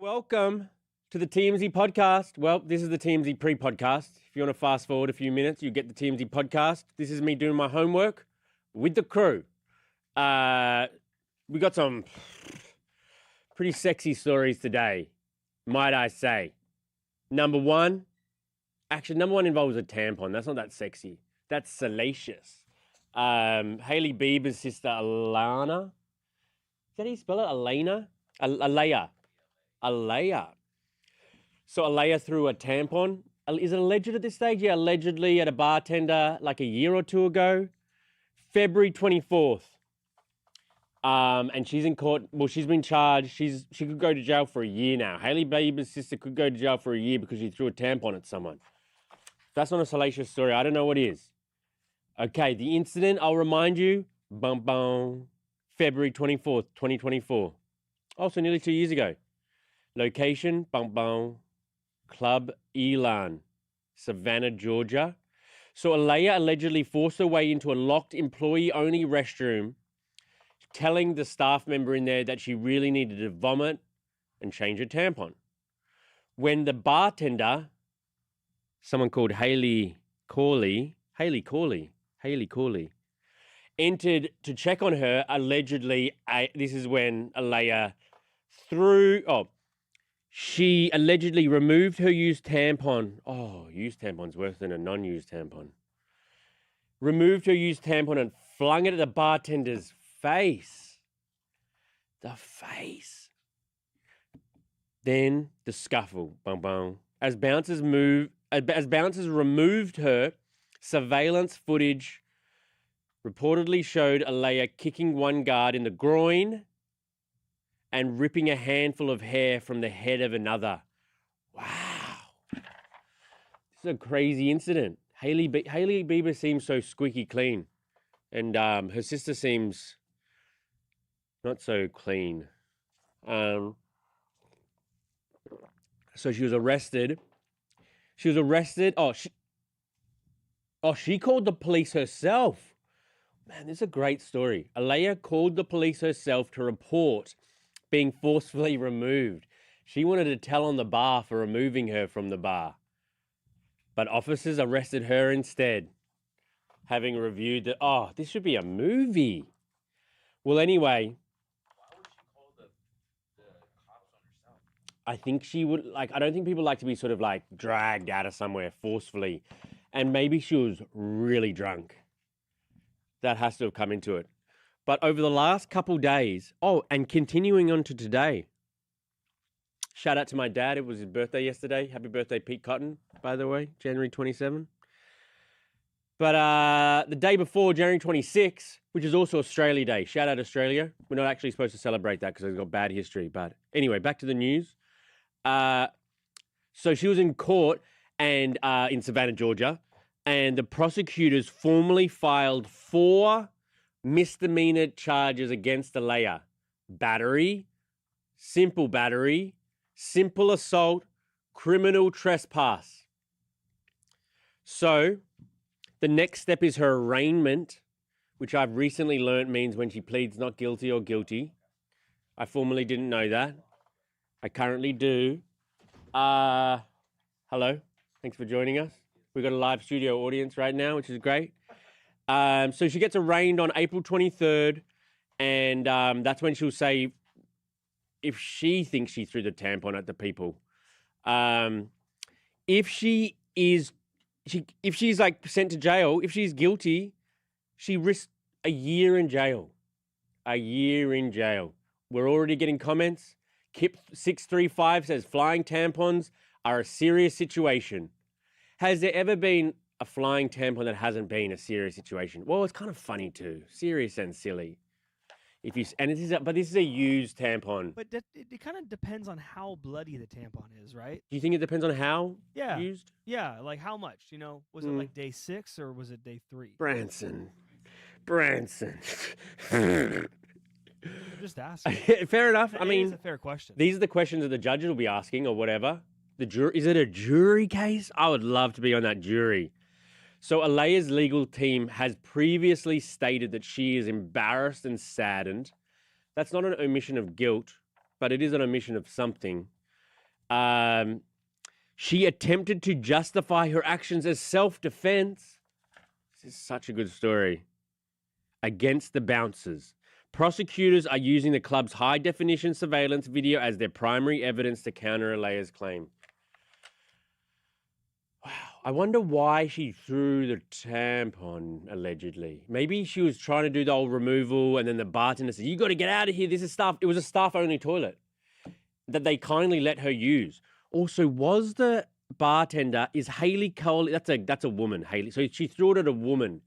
Welcome to the TMZ podcast. Well, this is the TMZ pre-podcast. If you want to fast forward a few minutes, you get the TMZ podcast. This is me doing my homework with the crew. We got some pretty sexy stories today, might I say. Number one involves a tampon. That's not that sexy. That's salacious. Hailey Bieber's sister, Alana. Is that how you spell it? Elena? Alea. So Alea threw a tampon. Is it alleged at this stage? Yeah, allegedly at a bartender like a year or two ago. February 24th. And she's in court. Well, she's been charged. She could go to jail for a year now. Hailey Bieber's sister could go to jail for a year because she threw a tampon at someone. If that's not a salacious story, I don't know what is. Okay, the incident, I'll remind you, February 24th, 2024. Also nearly 2 years ago. Location, Club Elan, Savannah, Georgia. So Alea allegedly forced her way into a locked employee-only restroom, telling the staff member in there that she really needed to vomit and change her tampon. When the bartender, someone called Hailey Corley, entered to check on her, allegedly, this is when Alea she allegedly removed her used tampon. Oh, used tampon's worse than a non-used tampon. Removed her used tampon and flung it at the bartender's face. The face. Then the scuffle. As bouncers removed her, surveillance footage reportedly showed Alea kicking one guard in the groin and ripping a handful of hair from the head of another. Wow. This is a crazy incident. Hailey Bieber seems so squeaky clean. And her sister seems not so clean. So she was arrested. She called the police herself. Man, this is a great story. Alea called the police herself to report being forcefully removed. She wanted to tell on the bar for removing her from the bar. But officers arrested her instead, having reviewed that, this should be a movie. Well, anyway. Why would she call the cops on herself? I think she would, I don't think people like to be sort of dragged out of somewhere forcefully. And maybe she was really drunk. That has to have come into it. But over the last couple days, and continuing on to today, shout out to my dad. It was his birthday yesterday. Happy birthday, Pete Cotton, by the way, January 27. But the day before, January 26, which is also Australia Day. Shout out Australia. We're not actually supposed to celebrate that because it's got bad history. But anyway, back to the news. So she was in court and in Savannah, Georgia, and the prosecutors formally filed 4 misdemeanor charges against Alea: battery, simple assault, criminal trespass. So the next step is her arraignment, which I've recently learned means when she pleads not guilty or guilty. I formerly didn't know that. I currently do. Hello. Thanks for joining us. We've got a live studio audience right now, which is great. So she gets arraigned on April 23rd, and that's when she'll say if she thinks she threw the tampon at the people. If she's sent to jail, if she's guilty, she risks a year in jail. A year in jail. We're already getting comments. Kip635 says flying tampons are a serious situation. Has there ever been a flying tampon that hasn't been a serious situation? Well, it's kind of funny too. Serious and silly. This is a used tampon. But it kind of depends on how bloody the tampon is, right? Do you think it depends on how used? Yeah, like how much, was it like day 6 or was it day 3? Branson. Just asking. Fair enough. I mean, it's a fair question. These are the questions that the judges will be asking or whatever. Is it a jury case? I would love to be on that jury. So Alea's legal team has previously stated that she is embarrassed and saddened. That's not an omission of guilt, but it is an omission of something. She attempted to justify her actions as self-defense. This is such a good story. Against the bouncers. Prosecutors are using the club's high-definition surveillance video as their primary evidence to counter Alea's claim. Wow. I wonder why she threw the tampon, allegedly. Maybe she was trying to do the old removal, and then the bartender said, you got to get out of here. This is staff. It was a staff-only toilet that they kindly let her use. Also, was the bartender, is Hailey Cole, that's a woman, Hailey. So she threw it at a woman.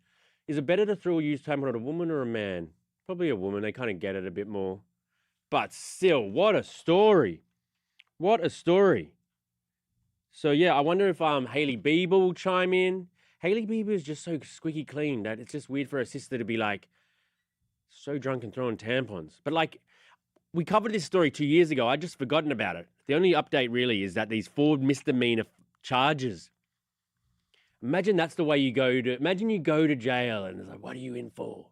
Is it better to throw a used tampon at a woman or a man? Probably a woman. They kind of get it a bit more. But still, what a story. What a story. So, yeah, I wonder if Hailey Bieber will chime in. Hailey Bieber is just so squeaky clean that it's just weird for her sister to be, like, so drunk and throwing tampons. But, like, we covered this story 2 years ago. I'd just forgotten about it. The only update, really, is that these 4 misdemeanor charges. Imagine that's the way you go to... Imagine you go to jail and it's like, what are you in for?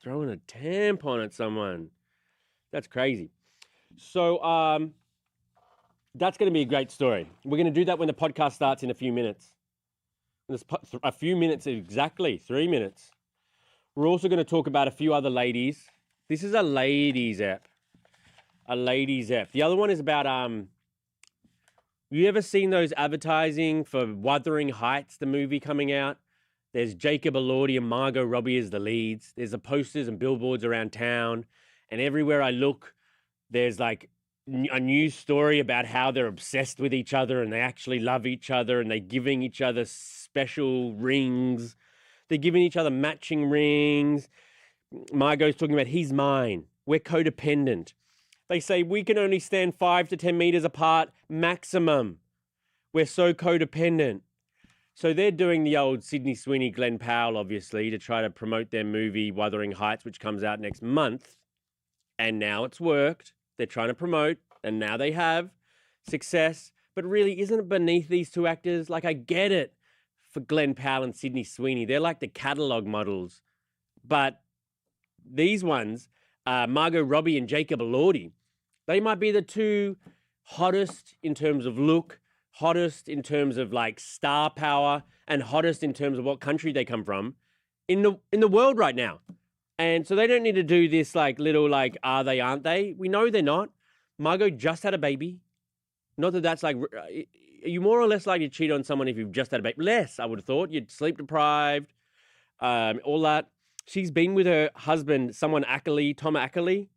Throwing a tampon at someone. That's crazy. So, that's going to be a great story. We're going to do that when the podcast starts in a few minutes. A few minutes exactly, 3 minutes. We're also going to talk about a few other ladies. This is a ladies app. A ladies app. The other one is about, you ever seen those advertising for Wuthering Heights, the movie coming out? There's Jacob Elordi and Margot Robbie as the leads. There's the posters and billboards around town. And everywhere I look, there's like a news story about how they're obsessed with each other and they actually love each other and they're giving each other special rings. They're giving each other matching rings. Margot's talking about, he's mine. We're codependent. They say we can only stand 5 to 10 meters apart maximum. We're so codependent. So they're doing the old Sydney Sweeney, Glenn Powell, obviously, to try to promote their movie Wuthering Heights, which comes out next month. And now it's worked. They're trying to promote, and now they have success. But really, isn't it beneath these two actors? Like, I get it for Glenn Powell and Sydney Sweeney. They're like the catalogue models. But these ones, Margot Robbie and Jacob Elordi, they might be the two hottest in terms of look, hottest in terms of like star power, and hottest in terms of what country they come from in the world right now. And so they don't need to do this like little like, are they, aren't they? We know they're not. Margot just had a baby. Not that that's like, are you more or less likely to cheat on someone if you've just had a baby? Less, I would have thought. You'd sleep deprived, all that. She's been with her husband, someone Ackley, Tom Ackley,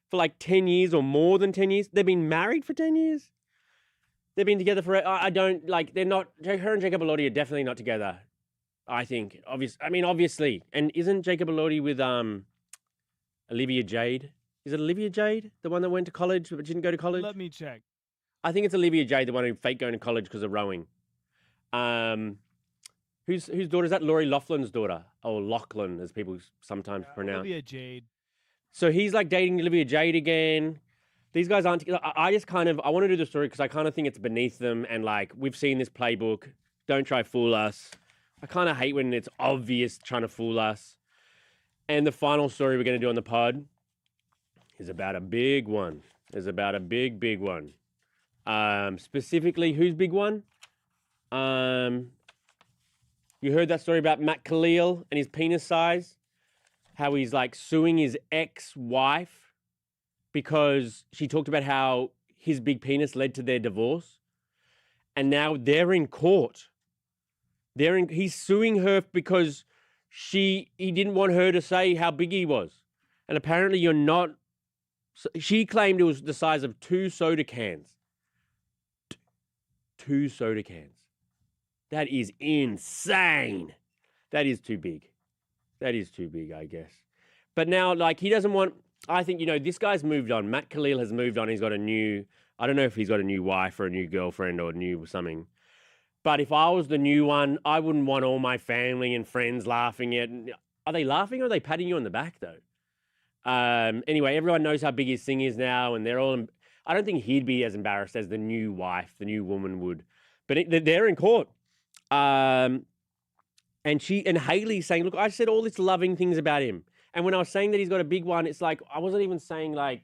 for like 10 years or more than 10 years. They've been married for 10 years. They've been together for, I don't, like, they're not, her and Jacob Elordi are definitely not together, I think. Obviously. And isn't Jacob Elordi with Olivia Jade? Is it Olivia Jade? The one that went to college but didn't go to college? Let me check. I think it's Olivia Jade, the one who faked going to college because of rowing. Whose daughter is that? Lori Loughlin's daughter. Or Lachlan, as people sometimes pronounce. Olivia Jade. So he's like dating Olivia Jade again. These guys aren't together. I just kind of, I want to do the story because I kind of think it's beneath them. And like, we've seen this playbook. Don't try to fool us. I kind of hate when it's obvious trying to fool us. And the final story we're going to do on the pod is about a big one. It's about a big, big one. Specifically, whose big one? You heard that story about Matt Khalil and his penis size? How he's like suing his ex-wife because she talked about how his big penis led to their divorce. And now they're in court. He's suing her because he didn't want her to say how big he was. And apparently you're not. She claimed it was the size of 2 soda cans. 2 soda cans. That is insane. That is too big. That is too big, I guess. But now, like, he doesn't want, I think, this guy's moved on. Matt Khalil has moved on. He's got I don't know if he's got a new wife or a new girlfriend or new something. But if I was the new one, I wouldn't want all my family and friends laughing at. Are they laughing or are they patting you on the back, though? Anyway, everyone knows how big his thing is now, and they're all. I don't think he'd be as embarrassed as the new wife, the new woman would. But they're in court. And Hailey's saying, look, I said all this loving things about him. And when I was saying that he's got a big one, it's like, I wasn't even saying like,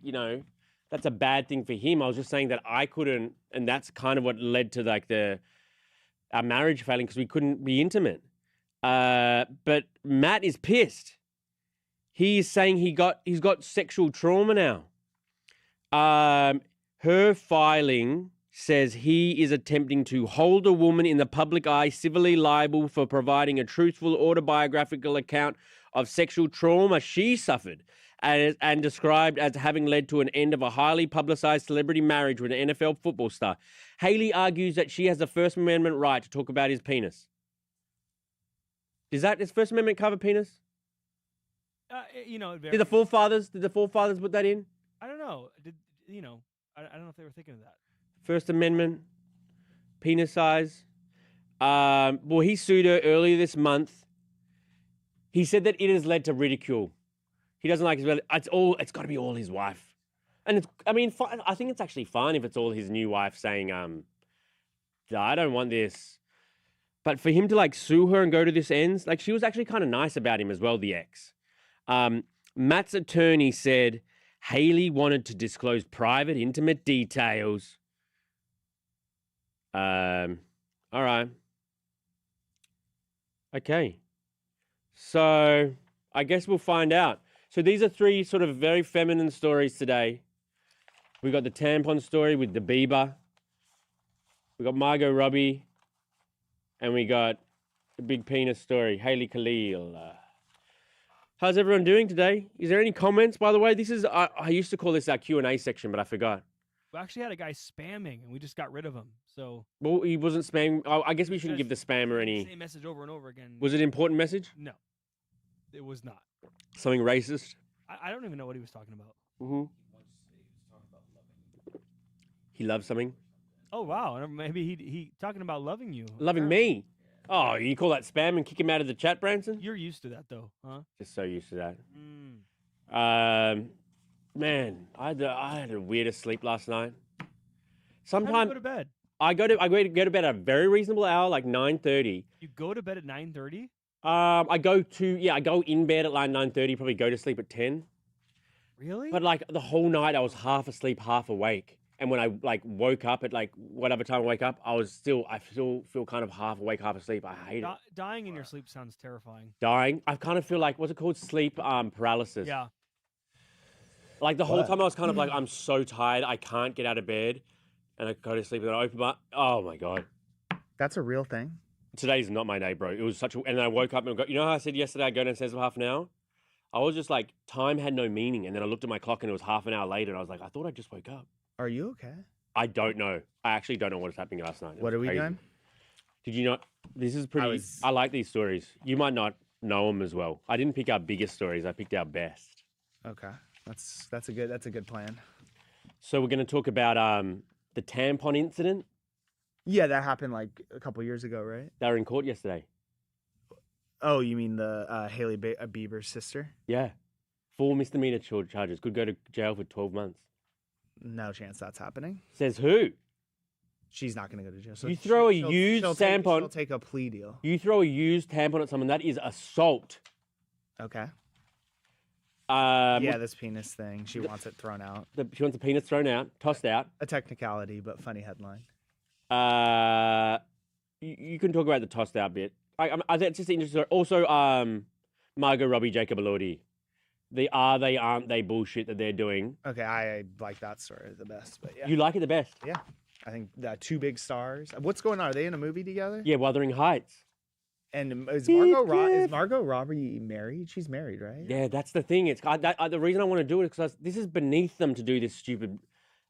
that's a bad thing for him. I was just saying that I couldn't, and that's kind of what led to like our marriage failing because we couldn't be intimate. But Matt is pissed. He is saying he's got sexual trauma now. Her filing says he is attempting to hold a woman in the public eye civilly liable for providing a truthful autobiographical account of sexual trauma she suffered and described as having led to an end of a highly publicized celebrity marriage with an NFL football star. Hailey argues that she has the First Amendment right to talk about his penis. Does First Amendment cover penis? You know, it Did the forefathers put that in? I don't know. I don't know if they were thinking of that. First Amendment, penis size. Well, he sued her earlier this month. He said that it has led to ridicule. He doesn't like his. It's got to be all his wife, and I think it's actually fine if it's all his new wife saying, I don't want this. But for him to like sue her and go to this ends, like she was actually kind of nice about him as well, the ex. Matt's attorney said Hailey wanted to disclose private, intimate details. All right. Okay. So I guess we'll find out. So these are three sort of very feminine stories today. We got the tampon story with the Bieber. We got Margot Robbie. And we got the big penis story, Hailey Khalil. How's everyone doing today? Is there any comments? By the way, this is I used to call this our Q&A section, but I forgot. We actually had a guy spamming, and we just got rid of him. So Well, he wasn't spamming. I guess we shouldn't give the spammer any. Same message over and over again. Was it an important message? No, it was not. Something racist? I don't even know what he was talking about. Mm-hmm. He loves something? Oh wow, maybe he talking about loving you. Loving me? Oh, you call that spam and kick him out of the chat, Branson? You're used to that though, huh? Just so used to that. Mm. Man, I had the weirdest sleep last night. How do you Sometimes go to bed? I go to bed at a very reasonable hour, like 9:30. You go to bed at 9:30? I go in bed at like 9:30, probably go to sleep at 10. Really? But like the whole night I was half asleep, half awake. And when I like woke up at like whatever time I wake up, I still feel kind of half awake, half asleep. I hate it. Dying in your sleep sounds terrifying. Dying. I kind of feel like, what's it called? Sleep paralysis. Yeah. Like the whole time I was kind of like, I'm so tired, I can't get out of bed. And I go to sleep and then I open my, oh my God. That's a real thing. Today's not my day, bro. It was such a, and then I woke up and you know how I said yesterday I'd go downstairs for half an hour? I was just like, time had no meaning. And then I looked at my clock and it was half an hour later and I was like, I thought I just woke up. Are you okay? I don't know. I actually don't know what was happening last night. What are we crazy. doing? Did you not? This is pretty. I like these stories. You might not know them as well. I didn't pick our biggest stories. I picked our best. Okay, that's a good plan. So we're going to talk about the tampon incident. Yeah, that happened like a couple years ago, right? They were in court yesterday. Oh, you mean the Hailey Bieber's sister? Yeah, 4 misdemeanor charges. Could go to jail for 12 months. No chance that's happening. Says who? She's not going to go to jail. So you throw a used tampon. She'll take a plea deal. You throw a used tampon at someone. That is assault. Okay. Yeah, this penis thing. She wants it thrown out. She wants the penis thrown out, tossed out. A technicality, but funny headline. You can talk about the tossed out bit. I think it's just interesting. Also, Margot Robbie, Jacob Elordi. The are they, aren't they bullshit that they're doing. Okay, I like that story the best, but yeah. You like it the best? Yeah. I think two big stars. What's going on? Are they in a movie together? Yeah, Wuthering Heights. And is Margot Robbie married? She's married, right? Yeah, that's the thing. The reason I want to do it is because this is beneath them to do this stupid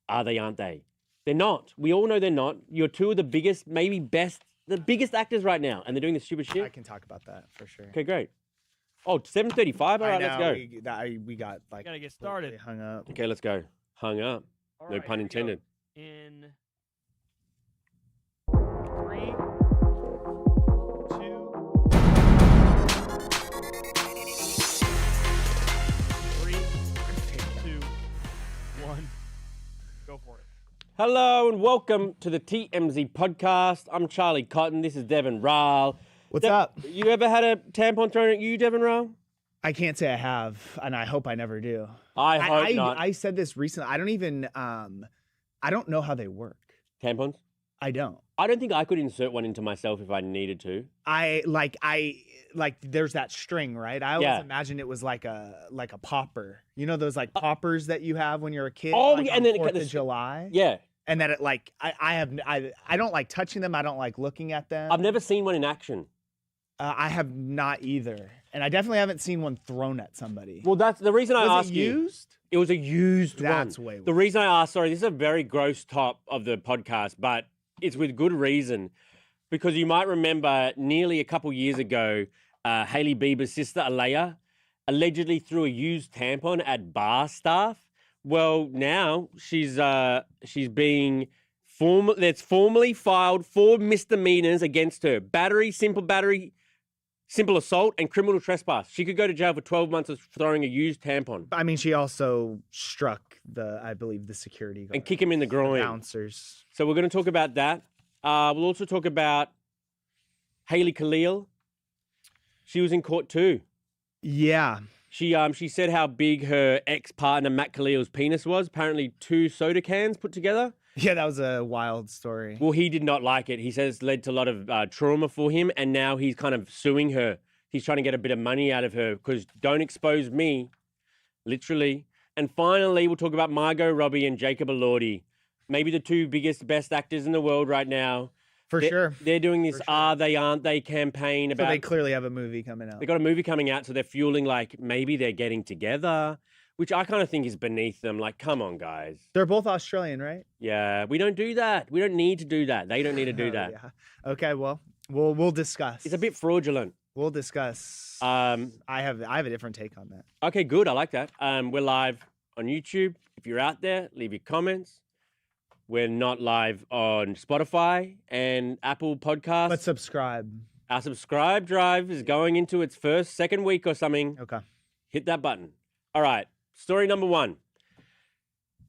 are they, aren't they? They're not. We all know they're not. You're two of the biggest, maybe best, the biggest actors right now, and they're doing this stupid shit. I can talk about that for sure. Okay, great. Oh, 7:35. All right, let's go. We got like. Gotta get started. Hung up. Okay, let's go. Hung up. All No right, pun here we go. intended. In 3, 2, 1, go for it. Hello and welcome to the TMZ podcast. I'm Charlie Cotton. This is Devin Rahl. What's up? You ever had a tampon thrown at you, Devin Rahl? I can't say I have, and I hope I never do. I hope not. I said this recently. I don't even I don't know how they work. Tampons? I don't. I don't think I could insert one into myself if I needed to. I like there's that string, right? I always Yeah. imagined it was like a popper. You know those like poppers that you have when you're a kid? Oh, like yeah, on and then it 4th got of this- July? Yeah. And that it like I don't like touching them. I don't like looking at them. I've never seen one in action. I have not either. And I definitely haven't seen one thrown at somebody. Well, that's the reason I Was asked it you. used? It was a used That's one. way The reason I asked, sorry, this is a very gross top of the podcast, but it's with good reason. Because you might remember nearly a couple years ago, Hailey Bieber's sister, Alea, allegedly threw a used tampon at bar staff. Well, now she's being formally filed 4 misdemeanors against her: battery, simple assault, and criminal trespass. She could go to jail for 12 months of throwing a used tampon I mean, she also struck I believe the security guard. and kick him in the groin. Bouncers. So we're going to talk about that. We'll also talk about Hailey Khalil. She was in court too. Yeah. She said how big her ex-partner Matt Khalil's penis was. Apparently 2 soda cans put together. Yeah, that was a wild story. Well, he did not like it. He says it led to a lot of trauma for him, and now he's kind of suing her. He's trying to get a bit of money out of her because don't expose me, literally. And finally, we'll talk about Margot Robbie and Jacob Elordi, maybe the 2 biggest, best actors in the world right now. For sure. They're doing this For sure. Are They, Aren't They campaign So about... they clearly have a movie coming out. They got a movie coming out, so they're fueling like maybe they're getting together, which I kind of think is beneath them. Like, come on, guys. They're both Australian, right? Yeah, we don't do that. We don't need to do that. They don't need to do Oh, that. Yeah. Okay, well, we'll discuss. It's a bit fraudulent. We'll discuss. I have a different take on that. Okay, good. I like that. We're live on YouTube. If you're out there, leave your comments. We're not live on Spotify and Apple Podcasts. But subscribe. Our subscribe drive is going into its second week or something. Okay. Hit that button. All right. Story number 1.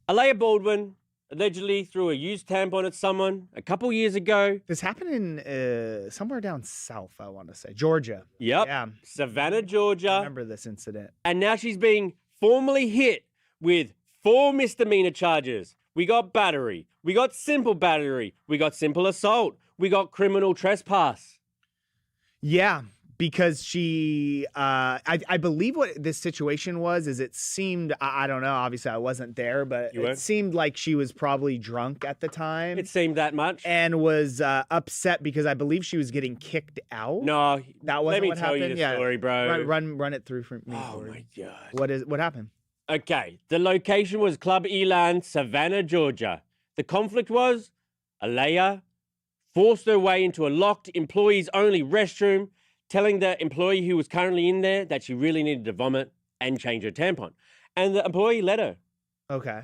Alea Baldwin allegedly threw a used tampon at someone a couple years ago. This happened in somewhere down south, I want to say. Georgia. Yep. Yeah. Savannah, I Georgia. remember this incident. And now she's being formally hit with 4 misdemeanor charges. We got battery. We got simple battery. We got simple assault. We got criminal trespass. Yeah, because she, I believe what this situation was is it seemed, I don't know, obviously I wasn't there, but You it weren't? seemed like she was probably drunk at the time It seemed that much. and was upset because I believe she was getting kicked out. No, That wasn't let me what tell you happened? the story, bro. Run it through for me. Oh Corey. my God. What happened? Okay, the location was Club Elan, Savannah, Georgia. The conflict was Alea forced her way into a locked employees-only restroom, telling the employee who was currently in there that she really needed to vomit and change her tampon. And the employee let her. Okay.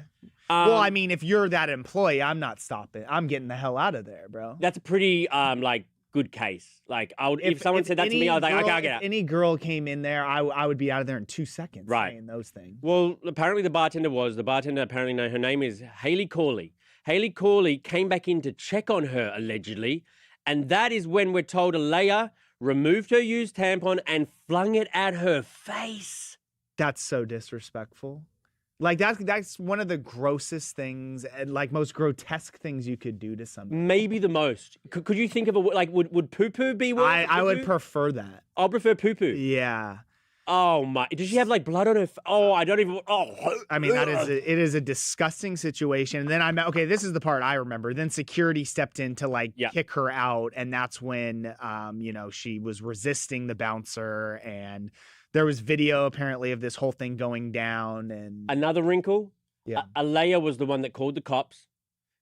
Well, I mean, if you're that employee, I'm not stopping. I'm getting the hell out of there, bro. That's a pretty good case. Like I would, if someone said that to me, I was like, okay, I'll get out. If any girl came in there, I would be out of there in 2 seconds. Right. Saying those things. Well, apparently the bartender apparently, her name is Hailey Corley. Hailey Corley came back in to check on her, allegedly. And that is when we're told Alea removed her used tampon and flung it at her face. That's so disrespectful. Like that's one of the grossest things and like most grotesque things you could do to somebody. Maybe the most. Could you think of would poo-poo be one? I would prefer that. I'll prefer poo-poo. Yeah. Oh my, does she have like blood on her? Oh, I don't even, I mean, it is a disgusting situation. And then okay, this is the part I remember. Then security stepped in to like kick her out. And that's when, she was resisting the bouncer and there was video apparently of this whole thing going down. And another wrinkle. Yeah. Alea was the one that called the cops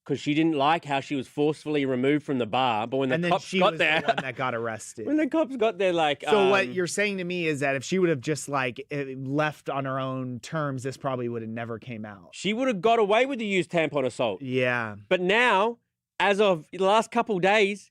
because she didn't like how she was forcefully removed from the bar. But when the cops got there, the one that got arrested. when the cops got there, like, so what you're saying to me is that if she would have just like left on her own terms, this probably would have never came out. she would have got away with the used tampon assault. Yeah. But now, as of the last couple days,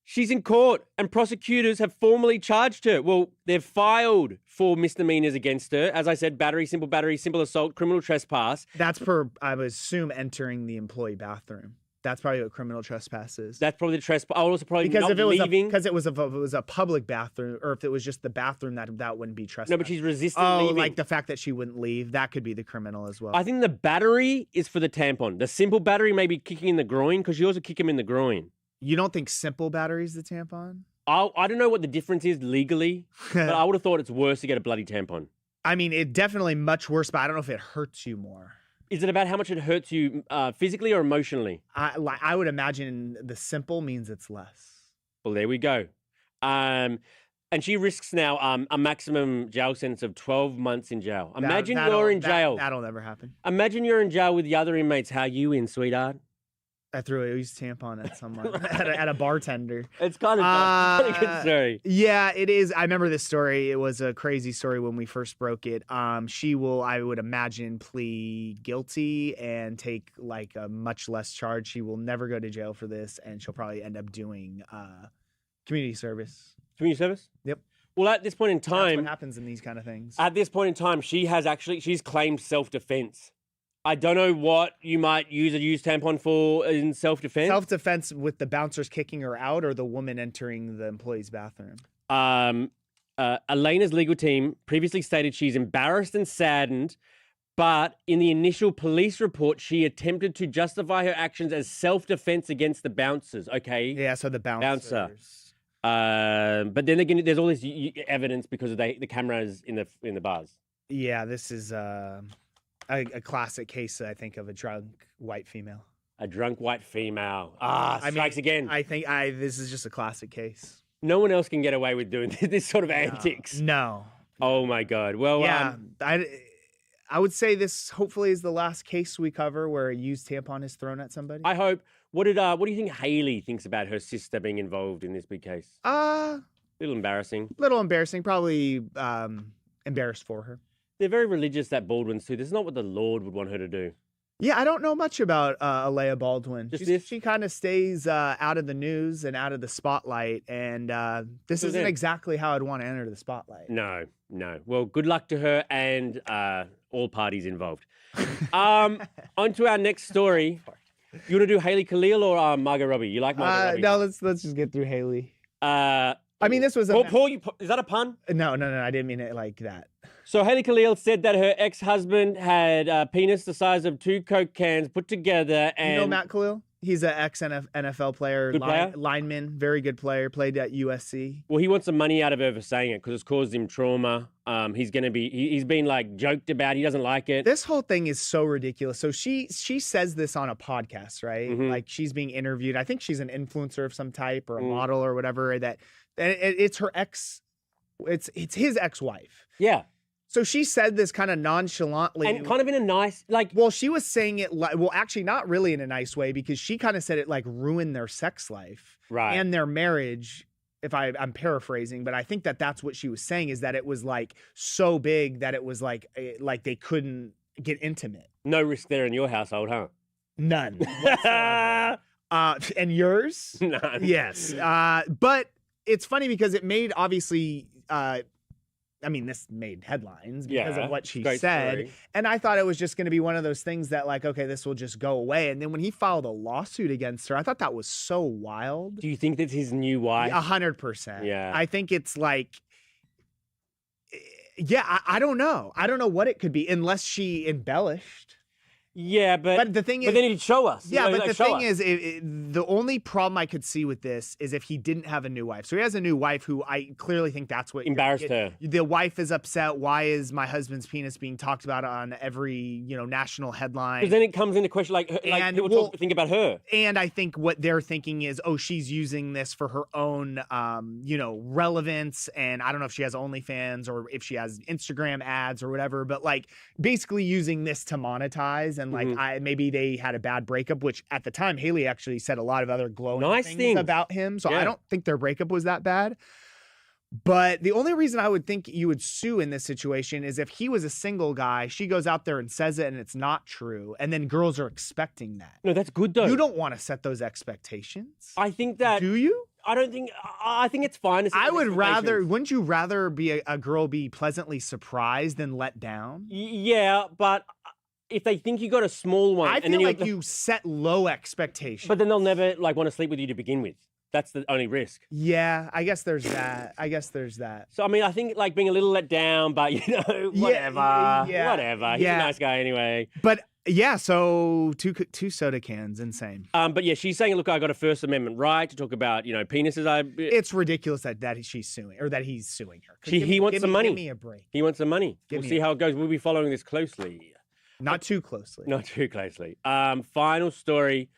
she's in court and prosecutors have formally charged her. Well, they've filed 4 misdemeanors against her. As I said, battery, simple assault, criminal trespass. That's I would assume, entering the employee bathroom. That's probably what criminal trespass is. That's probably the trespass. I would also probably Because not if it was leaving. because it was a public bathroom, or if it was just the bathroom, that wouldn't be trespass. No, but she's resisting Oh, leaving. like the fact that she wouldn't leave, that could be the criminal as well. I think the battery is for the tampon. The simple battery may be kicking in the groin because you also kick him in the groin. You don't think simple battery's the tampon? I don't know what the difference is legally, but I would have thought it's worse to get a bloody tampon. I mean, it definitely much worse, but I don't know if it hurts you more. Is it about how much it hurts you physically or emotionally? I would imagine the simple means it's less. Well, there we go. And she risks now a maximum jail sentence of 12 months in jail. Imagine you're in jail. That'll never happen. Imagine you're in jail with the other inmates. How you in, sweetheart? I threw a used tampon at someone, at a bartender. It's kind of a good story. Yeah, it is. I remember this story. It was a crazy story when we first broke it. She will, I would imagine, plead guilty and take like a much less charge. She will never go to jail for this, and she'll probably end up doing community service. Community service? Yep. Well, at this point in That's time, what happens in these kind of things. at this point in time, she's claimed self-defense. I don't know what you might use a used tampon for in self-defense. Self-defense with the bouncers kicking her out or the woman entering the employee's bathroom? Elena's legal team previously stated she's embarrassed and saddened, but in the initial police report, she attempted to justify her actions as self-defense against the bouncers. Okay. Yeah, so the Bouncer. But then again, there's all this evidence because of the cameras in the bars. Yeah, this is a classic case, I think, of a drunk white female. A drunk white female. I Strikes again. I think this is just a classic case. No one else can get away with doing this sort of antics. No. Oh my God. Well, Yeah, I would say this hopefully is the last case we cover where a used tampon is thrown at somebody. I hope. What do you think Hailey thinks about her sister being involved in this big case? A Little embarrassing. little embarrassing, probably embarrassed for her. They're very religious, that Baldwin's too. This is not what the Lord would want her to do. Yeah, I don't know much about Alea Baldwin. Just this? She kind of stays out of the news and out of the spotlight, and this So isn't then- exactly how I'd want to enter the spotlight. No. Well, good luck to her and all parties involved. On to our next story. You want to do Hailey Khalil or Margot Robbie? You like Margot Robbie? No, let's just get through Hailey. I mean, this was Paul, is that a pun? No, I didn't mean it like that. So Hailey Khalil said that her ex-husband had a penis the size of 2 Coke cans put together, and You know Matt Khalil? He's an ex-NFL player, Good player? lineman, very good player, played at USC. well, he wants some money out of her for saying it because it's caused him trauma. He's been like joked about. He doesn't like it. This whole thing is so ridiculous. So she says this on a podcast, right? Mhm. Like she's being interviewed. I think she's an influencer of some type or a Mm. model or whatever. It's her ex. It's his ex-wife. Yeah, So she said this kind of nonchalantly. and kind of in a nice Well, she was saying it like, well, actually not really in a nice way because she kind of said it like ruined their sex life right. and their marriage. If I'm paraphrasing, but I think that's what she was saying is that it was like so big that it was like they couldn't get intimate. No risk there in your household, huh? None. whatsoever. And yours? None. Yes. But it's funny because it made obviously. This made headlines because Yeah, of what she great said. story. And I thought it was just going to be one of those things that like, okay, this will just go away. And then when he filed a lawsuit against her, I thought that was so wild. Do you think that's his new wife? 100%. Yeah. I think it's like, yeah, I don't know. I don't know what it could be unless she embellished. Yeah, But the thing is, but then he'd show us. yeah, but the thing is, is, the only problem I could see with this is if he didn't have a new wife. So he has a new wife who I clearly think that's what embarrassed her. The wife is upset. Why is my husband's penis being talked about on every national headline? Because then it comes into question, like And, people think about her. And I think what they're thinking is, oh, she's using this for her own, relevance. And I don't know if she has OnlyFans or if she has Instagram ads or whatever, but like basically using this to monetize. And like, maybe they had a bad breakup, which at the time, Hailey actually said a lot of other glowing Nice things about him. So Yeah. I don't think their breakup was that bad. But the only reason I would think you would sue in this situation is if he was a single guy, she goes out there and says it and it's not true. And then girls are expecting that. No, that's good though. You don't want to set those expectations. I think that. Do you? I don't think. I think it's fine. To set I those would rather, expectations. wouldn't you rather be a girl be pleasantly surprised than let down? Yeah, but if they think you got a small one, I and feel then like you set low expectations. but then they'll never like want to sleep with you to begin with. That's the only risk. Yeah, I guess there's that. So I mean, I think like being a little let down, but whatever, whatever. He's a nice guy anyway. But yeah, so two soda cans, insane. But yeah, she's saying, look, I got a First Amendment right to talk about penises. It's ridiculous that she's suing or that he's suing her. He wants some money. Give me a break. He wants some money. We'll see how it goes. We'll be following this closely. Not too closely. Not too closely. Final story.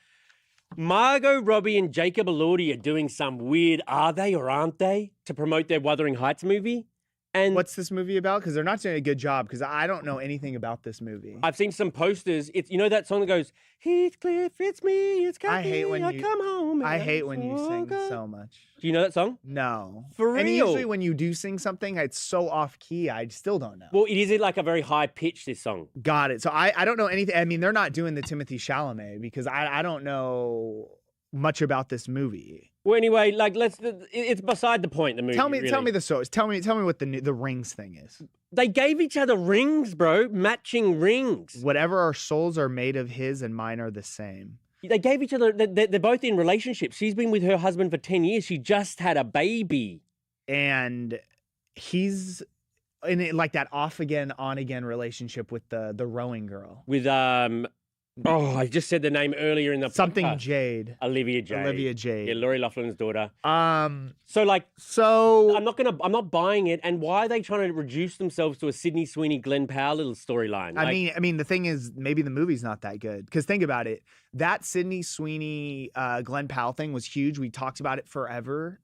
Margot Robbie and Jacob Elordi are doing some weird are they or aren't they to promote their Wuthering Heights movie. And what's this movie about? Because they're not doing a good job because I don't know anything about this movie. I've seen some posters. It's that song that goes, Heathcliff, it's me, it's Kathy, I come home. I hate when you sing so much. Do you know that song? No. For real? And usually when you do sing something, it's so off key, I still don't know. Well, it is like a very high pitch, this song. Got it. So I don't know anything. I mean, they're not doing the Timothée Chalamet because I don't know much about this movie. Well, anyway, like it's beside the point. The movie. Tell me the story. Tell me what the rings thing is. They gave each other rings, bro, matching rings. Whatever our souls are made of, his and mine are the same. They gave each other. They're both in relationships. She's been with her husband for 10 years. She just had a baby, and he's in it, like that off again, on again relationship with the rowing girl. With Oh, I just said the name earlier in the something podcast. Jade. Olivia Jade. Yeah, Lori Loughlin's daughter. So I'm not buying it. And why are they trying to reduce themselves to a Sydney Sweeney Glenn Powell little storyline? I mean, the thing is, maybe the movie's not that good. Because think about it, that Sydney Sweeney Glenn Powell thing was huge. We talked about it forever.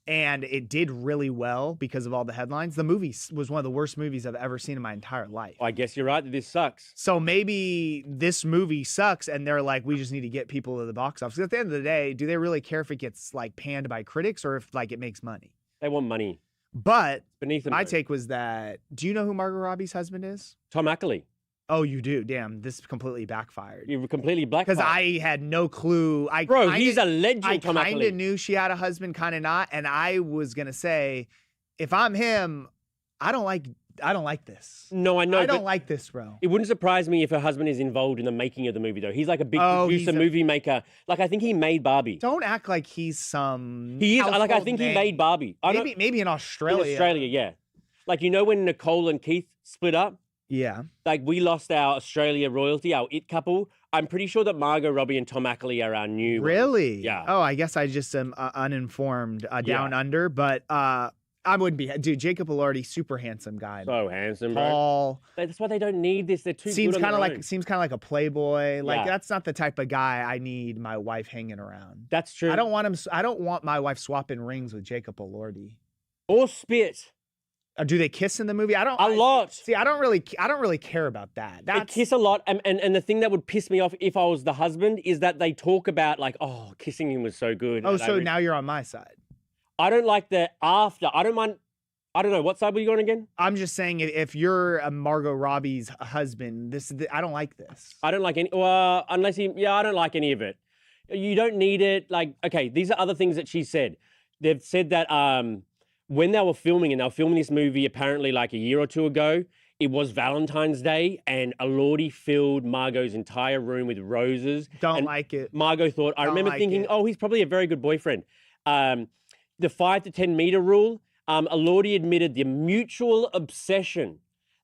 And it did really well because of all the headlines. The movie was one of the worst movies I've ever seen in my entire life. I guess you're right that this sucks. So maybe this movie sucks and they're like, we just need to get people to the box office. At the end of the day, do they really care if it gets like panned by critics or if like it makes money? They want money. But beneath them, my take was that, do you know who Margot Robbie's husband is? Tom Ackley. Oh, you do? Damn, this completely backfired. You completely backfired. Because I had no clue. He's a legend, Tom Ackley. I kind of knew she had a husband, kind of not. And I was going to say, if I'm him, I don't like this. No, I know. I don't like this, bro. It wouldn't surprise me if her husband is involved in the making of the movie, though. He's like a big producer, movie maker. Like, I think he made Barbie. Don't act like he's some He is. Like, I think he made Barbie. Maybe in Australia. In Australia, yeah. Like, when Nicole and Keith split up? Yeah. Like, we lost our Australia royalty, our it couple. I'm pretty sure that Margot Robbie and Tom Ackley are our new Really? ones. Yeah. Oh, I guess I just am uninformed down under. But I wouldn't be. Dude, Jacob Elordi, super handsome guy. So handsome, Tall. Bro. That's why they don't need this. They're too seems good kind of on like Seems kind of like a playboy. Like, Yeah. that's not the type of guy I need my wife hanging around. That's true. I don't want my wife swapping rings with Jacob Elordi. Or spit. Do they kiss in the movie? I don't really care about that. They kiss a lot, and the thing that would piss me off if I was the husband is that they talk about like, oh, kissing him was so good. Oh, so now you're on my side. I don't like the after. I don't mind. I don't know. What side were you on again? I'm just saying if you're a Margot Robbie's husband, I don't like this. I don't like any. Well, I don't like any of it. You don't need it. Like, okay, these are other things that she said. They've said that when they were filming this movie apparently like a year or two ago, it was Valentine's Day and Elordi filled Margot's entire room with roses. Don't like it. Margot thought, I remember thinking, oh, he's probably a very good boyfriend. The 5 to 10 meter rule, Elordi admitted the mutual obsession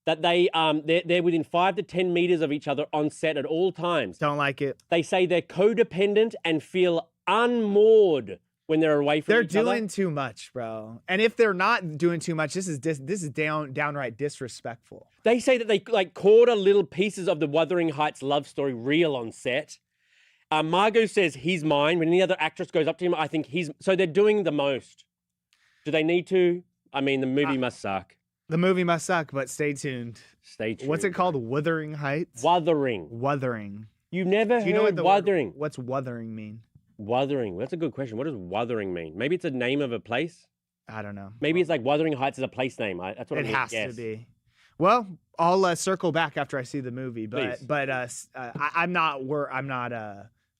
that they're within 5 to 10 meters of each other on set at all times. Don't like it. They say they're codependent and feel unmoored when they're away from each other. They're doing too much, bro. And if they're not doing too much, this is downright disrespectful. They say that they like quarter little pieces of the Wuthering Heights love story real on set. Margot says he's mine. When any other actress goes up to him, I think so they're doing the most. Do they need to? I mean, the movie must suck. The movie must suck, but stay tuned. Stay tuned. What's it called? Wuthering Heights? Wuthering. You've never heard Wuthering. What's Wuthering mean? Wuthering. That's a good question. What does Wuthering mean? Maybe it's a name of a place? I don't know. Maybe it's like Wuthering Heights is a place name. That's what it has to be. Well, I'll circle back after I see the movie, but I'm not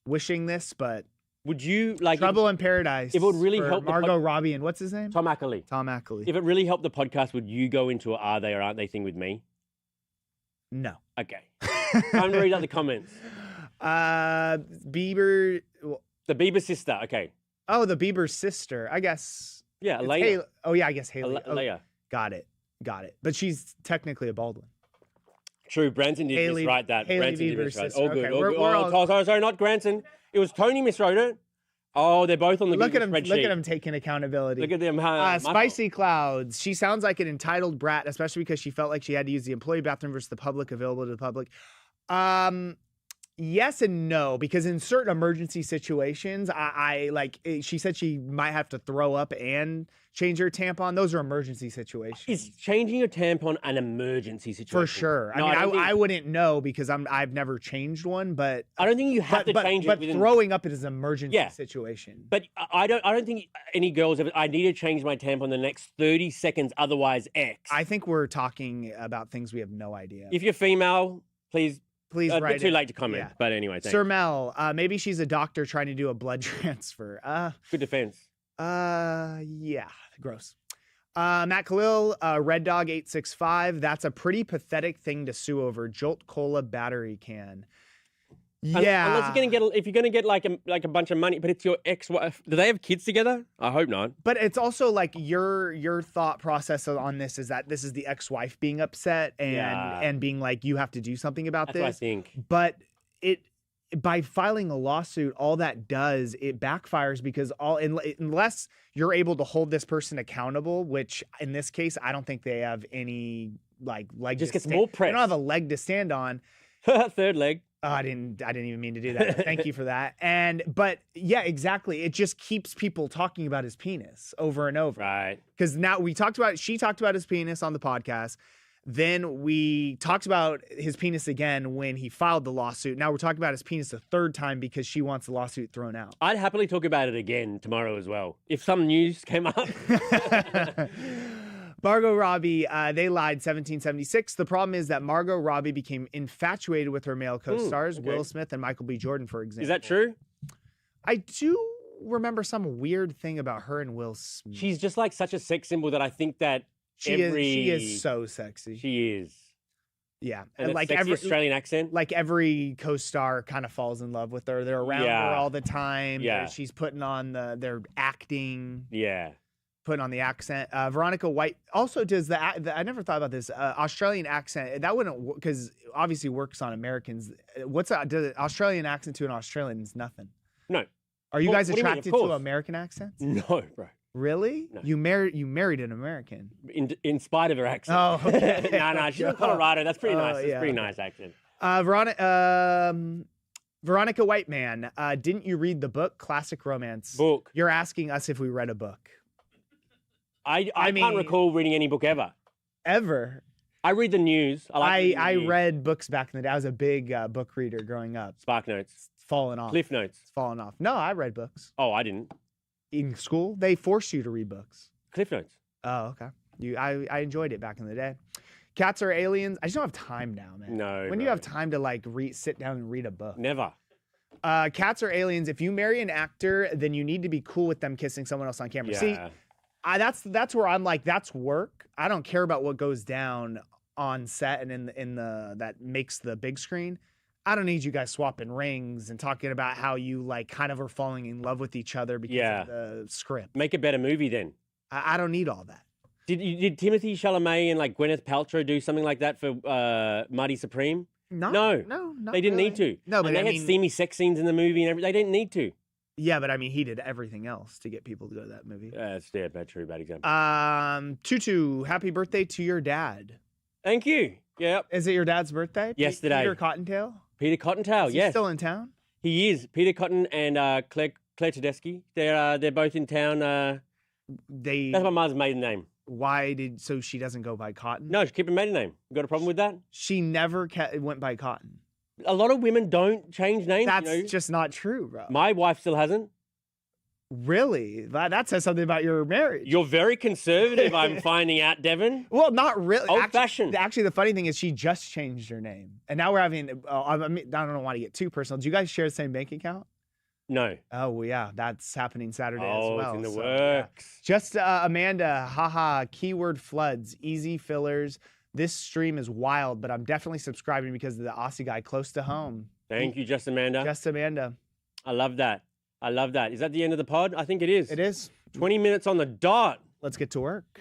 wishing this, but would you like Trouble in Paradise? If it would really help Margot Robbie and what's his name? Tom Ackley. Tom Ackley. If it really helped the podcast, would you go into a are they or aren't they thing with me? No. Okay. Time to read out the comments. Bieber. The Bieber sister. Okay. Oh, the Bieber's sister. I guess. Yeah, It's Elena. Hailey. Oh yeah, I guess Hailey. Leia. Got it. But she's technically a Baldwin. True, Branson did Hailey- miswrite that. Hailey Branson did Bieber's miswrite. sister. All good. Okay, All we're good. all- Sorry, not Granson. It was Tony miswrote it. Oh, they're both on the Look at Google him! spreadsheet. Look at him taking accountability. Look at them. Spicy Clouds. She sounds like an entitled brat, especially because she felt like she had to use the employee bathroom versus the public, available to the public. Yes and no, because in certain emergency situations, I like. She said she might have to throw up and change her tampon. Those are emergency situations. Is changing your tampon an emergency situation? For sure. No, I mean, don't I think- wouldn't know because I've never changed one, but I don't think you have to change but it. Within, throwing up is an emergency Yeah. situation. But I don't think any girls ever. I need to change my tampon the next 30 seconds, otherwise X. I think we're talking about things we have no idea. If you're female, please. Please A write bit too it. late to comment. Yeah. But anyway, thanks. Sir Mel, maybe she's a doctor trying to do a blood transfer. Good defense. Yeah, gross. Matt Khalil, Red Dog 865. That's a pretty pathetic thing to sue over. Jolt Cola battery can. Yeah. Unless if you're gonna get like a bunch of money, but it's your ex-wife. Do they have kids together? I hope not. But it's also like your thought process on this is that this is the ex-wife being upset and being like, you have to do something about That's what I this. think. But by filing a lawsuit, all that does, it backfires because unless you're able to hold this person accountable, which in this case, I don't think they have any leg. Just to gets more press. They don't have a leg to stand on. Third leg. Oh, I didn't even mean to do that. Thank you for that. But yeah, exactly. It just keeps people talking about his penis over and over. Right. Because now she talked about his penis on the podcast. Then we talked about his penis again when he filed the lawsuit. Now we're talking about his penis a third time because she wants the lawsuit thrown out. I'd happily talk about it again tomorrow as well. If some news came up. Margot Robbie, they lied 1776. The problem is that Margot Robbie became infatuated with her male co-stars, okay. Will Smith and Michael B. Jordan, for example. Is that true? I do remember some weird thing about her and Will Smith. She's just like such a sex symbol that I think that She is so sexy. She is. Yeah. And that like sexy every Australian accent. like every co-star kind of falls in love with her. They're around Yeah. her all the time. Yeah. She's putting on they're acting, Yeah. putting on the accent. Veronica White also does I never thought about this Australian accent. That wouldn't because obviously works on Americans. What's the Australian accent to an Australian is nothing. No. Are you Well, guys what do you mean? Of attracted to course. American accents? No, bro. Really? No. You married an American. In spite of her accent. Oh, okay. no, she's in Colorado. That's pretty nice. Oh, That's yeah, pretty okay. nice accent. Veronica Whiteman, didn't you read the book Classic Romance? Book. You're asking us if we read a book. I mean- can't recall reading any book ever. Ever. I read the news. I I read books back in the day. I was a big book reader growing up. Spark Notes. It's fallen off. Cliff Notes. It's fallen off. No, I read books. Oh, I didn't. In school, they forced you to read books. Cliff Notes. Oh, okay. I enjoyed it back in the day. Cats are aliens. I just don't have time now, man. No. When do bro. you have time to like sit down and read a book? Never. Cats are aliens. If you marry an actor, then you need to be cool with them kissing someone else on camera. Yeah. See, that's where I'm like, that's work. I don't care about what goes down on set and in the that makes the big screen. I don't need you guys swapping rings and talking about how you like kind of are falling in love with each other because Yeah. of the script. Make a better movie then. I don't need all that. Did Timothy Chalamet and like Gwyneth Paltrow do something like that for Mighty Supreme? No, No. not They didn't really. need to. No, but and they I had mean, steamy sex scenes in the movie and everything. They didn't need to. yeah, but I mean, he did everything else to get people to go to that movie. That's bad example. Tutu, happy birthday to your dad. Thank you. Yep. Is it your dad's birthday? Yesterday. Peter Cottontail? Peter Cottontail. Is he Yes, still in town? he is. Peter Cotton and Claire Tedeschi. They're both in town. That's my mother's maiden name. So she doesn't go by Cotton? No, keep a maiden name. You got a problem with that? She never went by Cotton. A lot of women don't change names. That's you know? just not true, bro. My wife still hasn't. Really? That says something about your marriage. You're very conservative, I'm finding out, Devin. Well, not really. Old-fashioned. Actually, the funny thing is she just changed her name. And now we're having, I don't want to get too personal. Do you guys share the same bank account? No. Oh, well, yeah. That's happening Saturday as Oh, well. it's in the so, yeah. works. Just Amanda, haha, keyword floods, easy fillers. This stream is wild, but I'm definitely subscribing because of the Aussie guy close to home. Thank you, Just Amanda. Just Amanda. I love that. I love that. Is that the end of the pod? I think it is. It is. 20 minutes on the dot. Let's get to work.